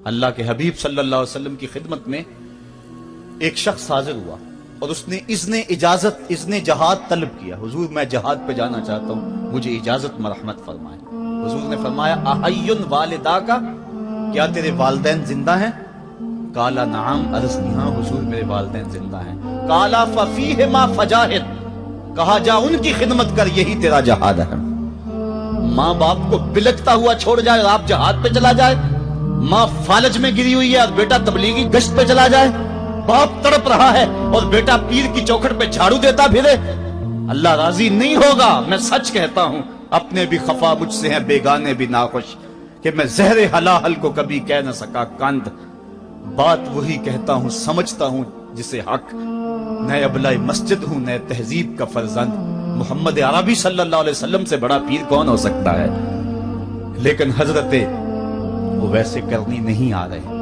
اللہ کے حبیب صلی اللہ علیہ وسلم کی خدمت میں ایک شخص حاضر ہوا اور اس نے اذن جہاد طلب کیا. حضور میں جہاد پہ جانا چاہتا ہوں, مجھے اجازت مرحمت فرمائیں. حضور نے فرمایا احیٌ والداک, کیا تیرے والدین زندہ ہیں؟ قال نعم, عرض کی ہاں حضور میرے والدین زندہ ہیں. قال ففیہما فجاہد, کہا جا ان کی خدمت کر, یہی تیرا جہاد ہے. ماں باپ کو بلکتا ہوا چھوڑ جائے اور آپ جہاد پہ چلا جائے, ماں فالج میں گری ہوئی ہے اور بیٹا تبلیغی گشت پہ چلا جائے, باپ تڑپ رہا ہے اور بیٹا پیر کی چوکھٹ پہ جھاڑو دیتا پھرے, اللہ راضی نہیں ہوگا. میں سچ کہتا ہوں, اپنے بھی خفا مجھ سے ہیں, بیگانے بھی ناخوش, کہ میں زہر حلاحل کو کبھی کہہ نہ سکا کند. بات وہی کہتا ہوں, سمجھتا ہوں جسے حق. نئے ابلہ مسجد ہوں, نئے تہذیب کا فرزند. محمد عربی صلی اللہ علیہ وسلم سے بڑا پیر کون ہو سکتا ہے؟ لیکن حضرت وہ ویسے کرنی نہیں آ رہے.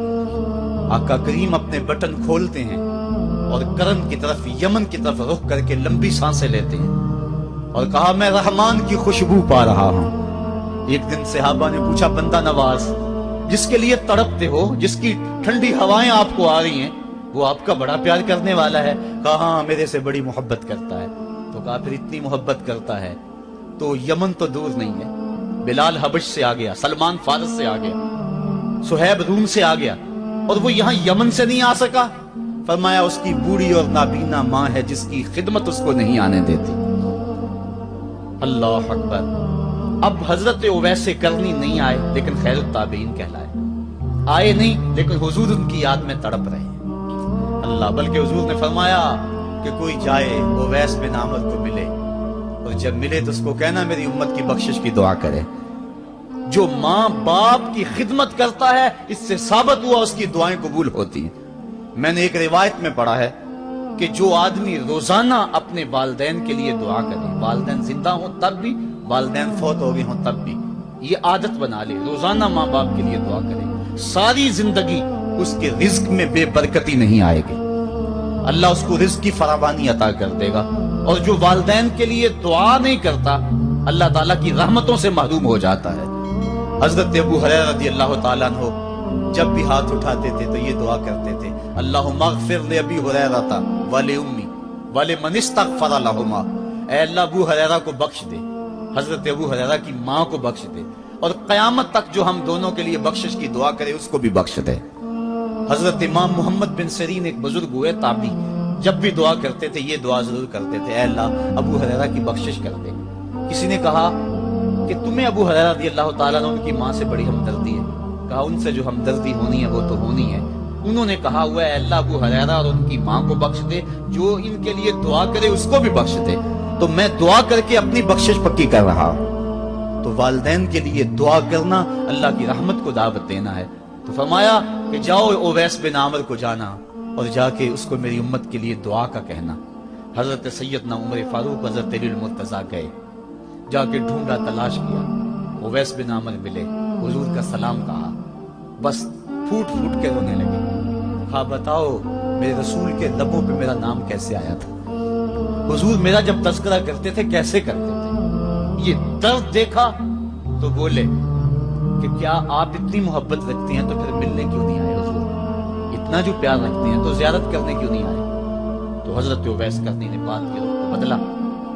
آقا کریم اپنے بٹن کھولتے ہیں اور کرن کی طرف, یمن کی طرف رخ کر کے لمبی سانسیں لیتے ہیں اور کہا میں رحمان کی خوشبو پا رہا ہوں. ایک دن صحابہ نے پوچھا بندہ نواز, جس کے لیے تڑپتے ہو, جس کی ٹھنڈی ہوائیں آپ کو آ رہی ہیں, وہ آپ کا بڑا پیار کرنے والا ہے. کہا ہاں میرے سے بڑی محبت کرتا ہے. تو کہا پھر اتنی محبت کرتا ہے تو یمن تو دور نہیں ہے. بلال حبش سے آ گیا, سلمان فارس سے آ گیا, سہیب روم سے آ گیا, اور وہ یہاں یمن سے نہیں آ سکا. فرمایا اس کی بوڑھی اور نابینا ماں ہے جس کی خدمت اس کو نہیں آنے دیتی. اللہ اکبر. اب حضرت اویس کرنی نہیں آئے لیکن خیر التابعین کہلائے. آئے نہیں لیکن حضور ان کی یاد میں تڑپ رہے ہیں. اللہ, بلکہ حضور نے فرمایا کہ کوئی جائے اویس بن عامر کو ملے, اور جب ملے تو اس کو کہنا میری امت کی بخشش کی دعا کرے. جو ماں باپ کی خدمت کرتا ہے, اس سے ثابت ہوا اس کی دعائیں قبول ہوتی ہیں. میں نے ایک روایت میں پڑھا ہے کہ جو آدمی روزانہ اپنے والدین کے لیے دعا کرے, والدین زندہ ہوں تب بھی, والدین فوت ہو گئے ہوں تب بھی, یہ عادت بنا لے, روزانہ ماں باپ کے لیے دعا کرے, ساری زندگی اس کے رزق میں بے برکتی نہیں آئے گی. اللہ اس کو رزق کی فراوانی عطا کر دے گا. اور جو والدین کے لیے دعا نہیں کرتا, اللہ تعالیٰ کی رحمتوں سے محروم ہو جاتا ہے. حضرت ابو ہریرہ رضی اللہ تعالیٰ عنہ جب بھی ہاتھ اٹھاتے تھے تو یہ دعا کرتے تھے, اللہم اغفر لابی ہریرہ ولأمی ولمن استغفر لہما. اے اللہ ابو ہریرہ کو بخش دے, حضرت ابو ہریرہ کی ماں کو بخش دے, اور قیامت تک جو ہم دونوں کے لیے بخشش کی دعا کرے اس کو بھی بخش دے. حضرت امام محمد بن سیرین ایک بزرگ ہوئے تابعی, جب بھی دعا کرتے تھے یہ دعا ضرور کرتے تھے, اے اللہ ابو ہریرہ کی بخشش کر دے. کسی نے کہا کہ تمہیں ابو ہریرہ رضی اللہ تعالیٰ عنہ ان کی ماں سے بڑی ہمدردی ہے. کہا ان سے جو ہمدردی ہونی ہے وہ تو ہونی ہے. انہوں نے کہا ہوا ہے اے اللہ ابو ہریرہ اور ان کی ماں کو بخش دے, جو ان کے لیے دعا کرے اس کو بھی بخش دے. تو میں دعا کر کے اپنی بخشش پکی کر رہا ہوں. تو والدین کے لیے دعا کرنا اللہ کی رحمت کو دعوت دینا ہے. تو فرمایا کہ جاؤ اویس بن عامر کو جانا اور جا کے اس کو میری امت کے لیے دعا کا کہنا. حضرت سیدنا عمر فاروق حضرت علی المرتضیٰ گئے, جا کے ڈھونڈا, تلاش کیا, اویس بن عامر ملے, حضور کا سلام کہا, بس پھوٹ پھوٹ کے رونے لگے. کہا بتاؤ میرے رسول کے لبوں پہ میرا نام کیسے آیا تھا, حضور میرا جب تذکرہ کرتے تھے کیسے کرتے تھے. یہ درد دیکھا تو بولے کہ کیا آپ اتنی محبت رکھتے ہیں تو پھر ملنے کیوں نہیں آئے حضور, اتنا جو پیار رکھتے ہیں تو زیارت کرنے کیوں نہیں آئے. تو حضرت اویس کرنی نے بات کی رخ کو بدلا.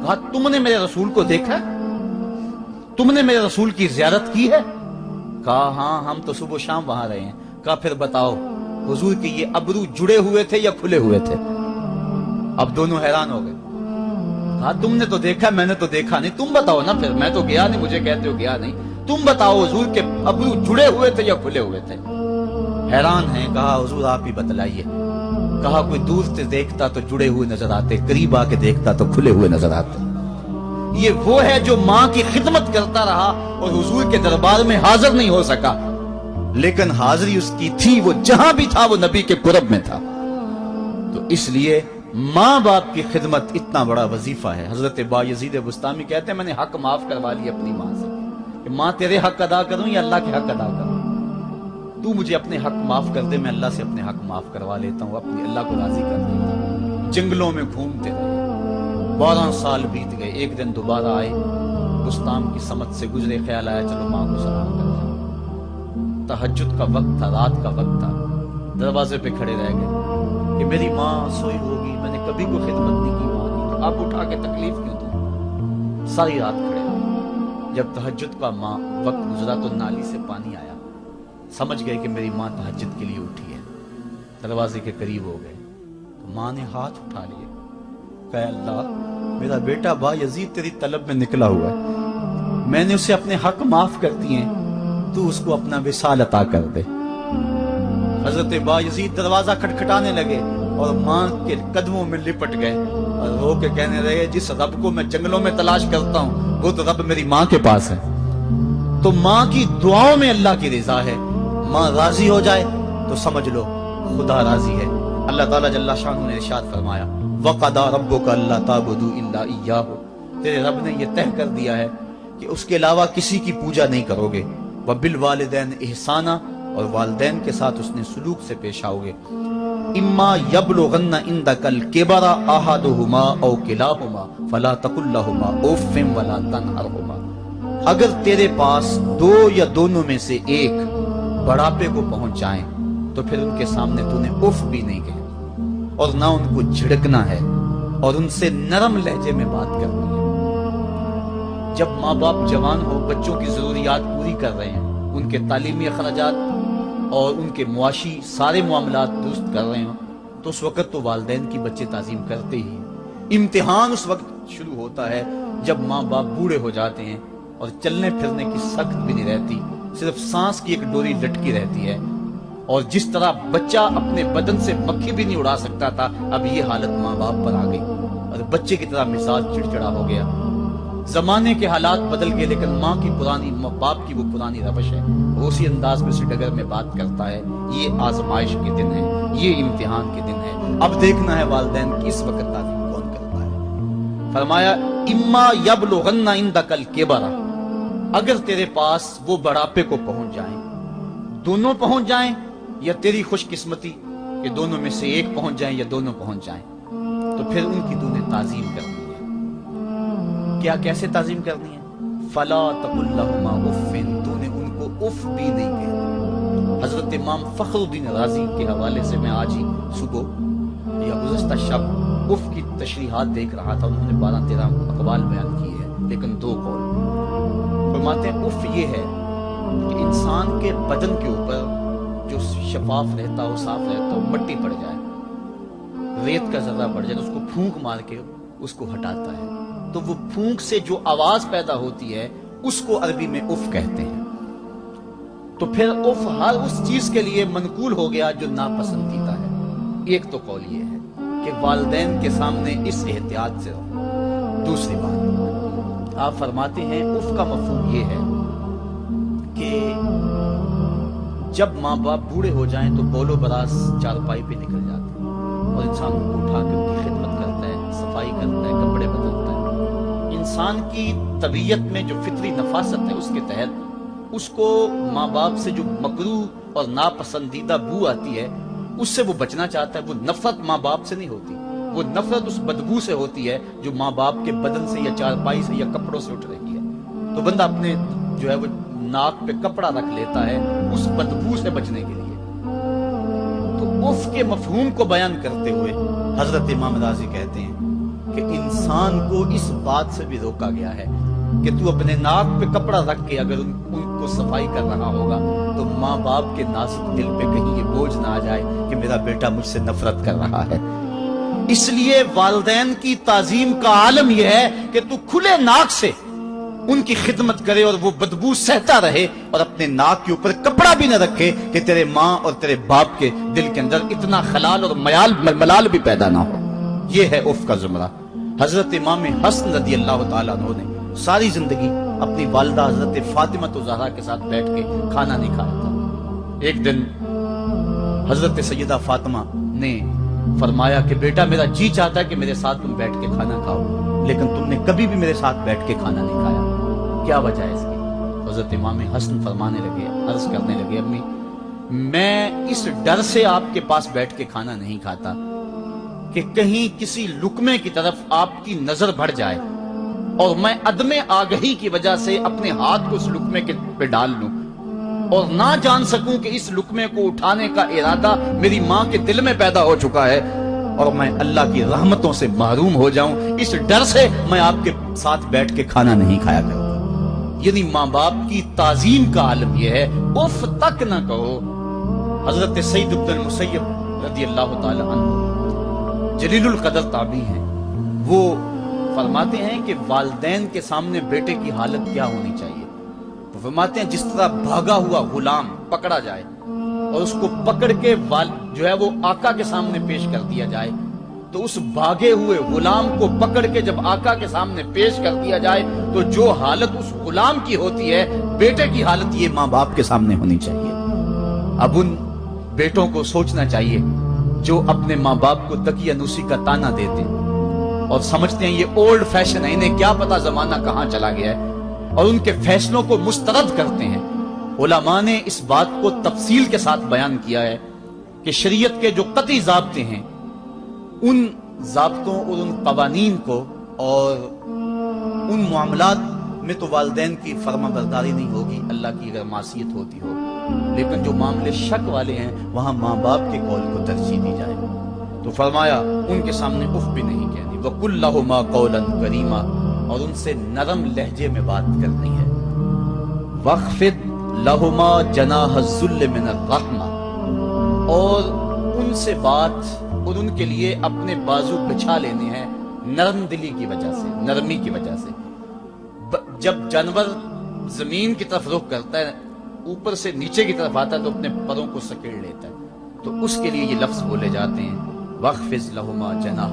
کہا تم نے میرے رسول کو دیکھا, تم نے میرے رسول کی زیارت کی ہے؟ کہا ہاں ہم تو صبح و شام وہاں رہے ہیں. کہا پھر بتاؤ حضور کے یہ ابرو جڑے ہوئے تھے یا کھلے ہوئے تھے؟ اب دونوں حیران ہو گئے. کہا تم نے تو دیکھا, میں نے تو دیکھا نہیں, تم بتاؤ نا, پھر میں تو گیا نہیں, مجھے کہتے ہو گیا نہیں, تم بتاؤ حضور کے ابرو جڑے ہوئے تھے یا کھلے ہوئے تھے؟ حیران ہیں. کہا حضور آپ ہی بتلائیے. کہا کوئی دور سے دیکھتا تو جڑے ہوئے نظر آتے, قریب آ کے دیکھتا تو کھلے ہوئے نظر آتے. یہ وہ ہے جو ماں کی خدمت کرتا رہا اور حضور کے دربار میں حاضر نہیں ہو سکا, لیکن حاضری اس کی تھی, وہ جہاں بھی تھا وہ نبی کے قرب میں تھا. تو اس لیے ماں باپ کی خدمت اتنا بڑا وظیفہ ہے. حضرت بایزید بستامی کہتے ہیں میں نے حق معاف کروا لی اپنی ماں سے, کہ ماں تیرے حق ادا کروں یا اللہ کے حق ادا کروں, تو مجھے اپنے حق معاف کر دے, میں اللہ سے اپنے حق معاف کروا لیتا ہوں, اپنی اللہ کو راضی کر دیتا ہوں. جنگلوں میں گھومتے رہے, 12 سال بیت گئے. ایک دن دوبارہ آئے, بستان کی سمت سے گزرے, خیال آیا چلو ماں کو سلام کر دیں. तहज्जुद का वक्त था, रात का वक्त था। दरवाजे पे खड़े रह गए कि मेरी माँ सोई होगी, मैंने कभी कोई खिदमत नहीं की माँ की, तो आप उठा के तकलीफ क्यों दूं। सारी रात खड़े रहे। जब तहज्जुद का माँ वक्त गुजरा तो नाली से पानी आया, समझ गए कि मेरी माँ तहज्जुद के लिए उठी है। दरवाजे के करीब हो गए तो माँ ने हाथ उठा लिए, कहा अल्लाह मेरा बेटा बा यजीद तेरी तलब में निकला हुआ है, मैंने उसे अपने हक माफ कर दिए, तू उसको अपना विसाल अता कर दे। हजरत बा यजीद दरवाजा खटखटाने लगे और माँ के कदमों में लिपट गए और रो के कहने लगे, जिस रब को मैं जंगलों में तलाश करता हूँ वो तो रब मेरी माँ के पास है। तो माँ की दुआओं में अल्लाह की रिजा है। माँ राजी हो जाए तो समझ लो खुदा राजी है। अल्लाह ताला जल्ला शान ने इरशाद फरमाया, वक़दा रब्बुका अल्ला ताबुदू इल्ला इय्याहु, तेरे रब ने यह तय कर दिया है कि उसके अलावा किसी की पूजा नहीं करोगे। व बिल वालिदैन इहसाना, और वालिदैन के साथ उसने सुलूक से पेश आओगे। इम्मा यबलुगन्ना इंदकल किबरा अहदुहुमा औ किलाहुमा फला तकुल लहुमा उफ़्फ़िन वला तनहरहुमा, अगर तेरे पास दो या दोनों में से एक बढ़ापे को पहुंच जाए तो फिर उनके सामने तूने उफ भी नहीं कहना और ना उनको झिड़कना है और उनसे नरम लहजे में बात करनी है। जब माँ बाप जवान हो, बच्चों की जरूरियात पूरी कर रहे हैं, उनके तालीमी अखराजात और उनके मुआशी सारे मामलात दुरुस्त कर रहे हो, तो उस वक्त तो वालिदैन की बच्चे ताजीम करते ही। इम्तिहान उस वक्त शुरू होता है जब माँ बाप बूढ़े हो जाते हैं और चलने फिरने की सख्त भी नहीं रहती, सिर्फ सांस की एक डोरी लटकी रहती है। और जिस तरह बच्चा अपने बदन से मक्खी भी नहीं उड़ा सकता था, अब ये हालत माँ बाप पर आ गई और बच्चे की तरह मिजाज चिड़चिड़ा हो गया। जमाने के हालात बदल गए, लेकिन माँ की पुरानी, बाप की वो पुरानी रवश है, वो उसी अंदाज में, उसी डगर में बात करता है। ये आजमाइश के दिन है, ये इम्तिहान के दिन है। अब देखना है वालिदैन की इस वक्त ताज़ीम कौन करता है। फरमाया इम्मा यबलुगन्ना इंदकल किबरा, अगर तेरे पास वो बढ़ापे को पहुंच जाए, दोनों पहुंच जाएं, या तेरी खुशकिस्मती कि दोनों में से एक पहुंच जाए या दोनों पहुंच जाएं, तो फिर उनकी तूने ताजीम करनी है। क्या, कैसे ताजीम करनी है? फला तकुल लहुमा उफ़्फ़िन, तूने उनको उफ भी नहीं कहना। हजरत इमाम फखरुद्दीन राजी के हवाले से मैं आज ही सुबह या गुज़श्ता शब उफ की तशरीहात देख रहा था। उन्होंने 12-13 अक़वाल बयान किए हैं, लेकिन 2 कौल फरमाते हैं। उफ ये है कि इंसान के बदन के ऊपर जो शफाफ रहता हो, साफ रहता हो, मट्टी पड़ जाए, रेत का जर्रा पड़ जाए, उसको फूंक मार के उसको हटाता है, तो वो फूंक से जो आवाज पैदा होती है उसको अरबी में उफ कहते हैं। तो फिर उफ हर उस चीज के लिए मनकूल हो गया जो नापसंदीदा है। एक तो कौल ये है कि वालिदैन के सामने इस एहतियात से रहो। दूसरी बात, आप फरमाते हैं उफ का मफहूम ये है कि जब माँ बाप बूढ़े हो जाएं तो बोलो बरास चारपाई पे निकल जाते हैं और इंसान उनको उठा के उनकी खिदमत करता है, सफाई करता है, कपड़े बदलता है। इंसान की तबीयत में जो फितरी नफासत है उसके तहत उसको माँ बाप से जो मकरूह और नापसंदीदा बू आती है उससे वो बचना चाहता है। वो नफरत माँ बाप से नहीं होती, वो नफरत उस बदबू से होती है जो माँ बाप के बदन से या चारपाई से या कपड़ों से उठ रही है। तो बंदा अपने जो है वो नाक पे कपड़ा रख लेता है उस बदबू से बचने के लिए। तो उफ के मफहूम को बयान करते हुए हजरत इमाम राजी कहते हैं कि इंसान को इस बात से भी रोका गया है कि तू अपने नाक पे कपड़ा रख के अगर उनको सफाई कर रहा होगा तो माँ बाप के नाजुक दिल पे कहीं ये बोझ ना आ जाए कि मेरा बेटा मुझसे नफरत कर रहा है। इसलिए वालिदैन की ताजीम का आलम यह है कि तू खुले नाक से उनकी खिदमत करे और वो बदबू सहता रहे और अपने नाक के ऊपर कपड़ा भी न रखे कि तेरे माँ और तेरे बाप के दिल के अंदर इतना खलाल और मलाल भी पैदा ना हो। ये है उफ का जुमरा। हजरत इमाम हसन रज़ी अल्लाह तआला अन्हु ने सारी जिंदगी अपनी वालिदा हजरत फातिमा ज़हरा के साथ बैठ के खाना नहीं खाया था। एक दिन हजरत सैयदा फातिमा ने फरमाया कि बेटा मेरा जी चाहता है कि मेरे साथ तुम बैठ के खाना खाओ, लेकिन तुमने कभी भी मेरे साथ बैठ के खाना नहीं खाया, क्या वजह है इसकी? हजरत इमाम हसन फरमाने लगे, अर्ज करने लगे, अम्मी मैं इस डर से आपके पास बैठ के खाना नहीं खाता कि कहीं किसी लुकमे की तरफ आपकी नजर बढ़ जाए और मैं अदमे आगही की वजह से अपने हाथ को उस लुकमे के पे डाल लूं और ना जान सकूं कि इस लुकमे को उठाने का इरादा मेरी मां के दिल में पैदा हो चुका है और मैं अल्लाह की रहमतों से महरूम हो जाऊं, इस डर से मैं आपके साथ बैठ के खाना नहीं खाया करूंगा। यानी मां बाप की ताजीम का आलम यह है, उफ तक ना कहो। हजरत सईद इब्न मुसय्यब रज़ी अल्लाह ताला अन्हु जलीलुल कदर ताबी हैं, वो फरमाते हैं कि वालिदैन के सामने बेटे की हालत क्या होनी चाहिए। वो फरमाते हैं जिस तरह भागा हुआ गुलाम पकड़ा जाए और उसको पकड़ के जो है वो आका के सामने पेश कर दिया जाए, तो उस भागे हुए गुलाम को पकड़ के जब आका के सामने पेश कर दिया जाए तो जो हालत उस गुलाम की होती है, बेटे की हालत ये मां बाप के सामने होनी चाहिए। अब उन बेटों को सोचना चाहिए जो अपने मां बाप को तकियानुसी का ताना देते हैं और समझते हैं ये ओल्ड फैशन है, इन्हें क्या पता जमाना कहां चला गया है, और उनके फैसलों को मुस्तरद करते हैं। उलमा ने इस बात को तफसील के साथ बयान किया है कि शरीयत के जो कतई ज़ाब्ते हैं, उन ज़ाब्तों और उन कवानीन को और उन मामलात में तो वालिदैन की फर्माबरदारी नहीं होगी, अल्लाह की अगर मासियत होती हो, लेकिन जो मामले शक वाले हैं वहां मां बाप के कौल को तरजीह दी जाए। तो फरमाया उनके सामने उफ भी नहीं कहनी, वकुल लहुमा कौलन करीमा, और उनसे नरम लहजे में बात करनी है। वख्फिद लहुमा जनाहज़ुल्ल मिनर रहमा, और उनसे बात और उनके लिए अपने बाजू बिछा लेने हैं नरम दिली की वजह से, नरमी की वजह से। जब जानवर जमीन की तरफ रुख करता है, ऊपर से नीचे की तरफ आता है तो अपने परों को सकेड़ लेता है, तो उसके लिए ये लफ्ज बोले जाते हैं वख्फिज लहुमा जनाह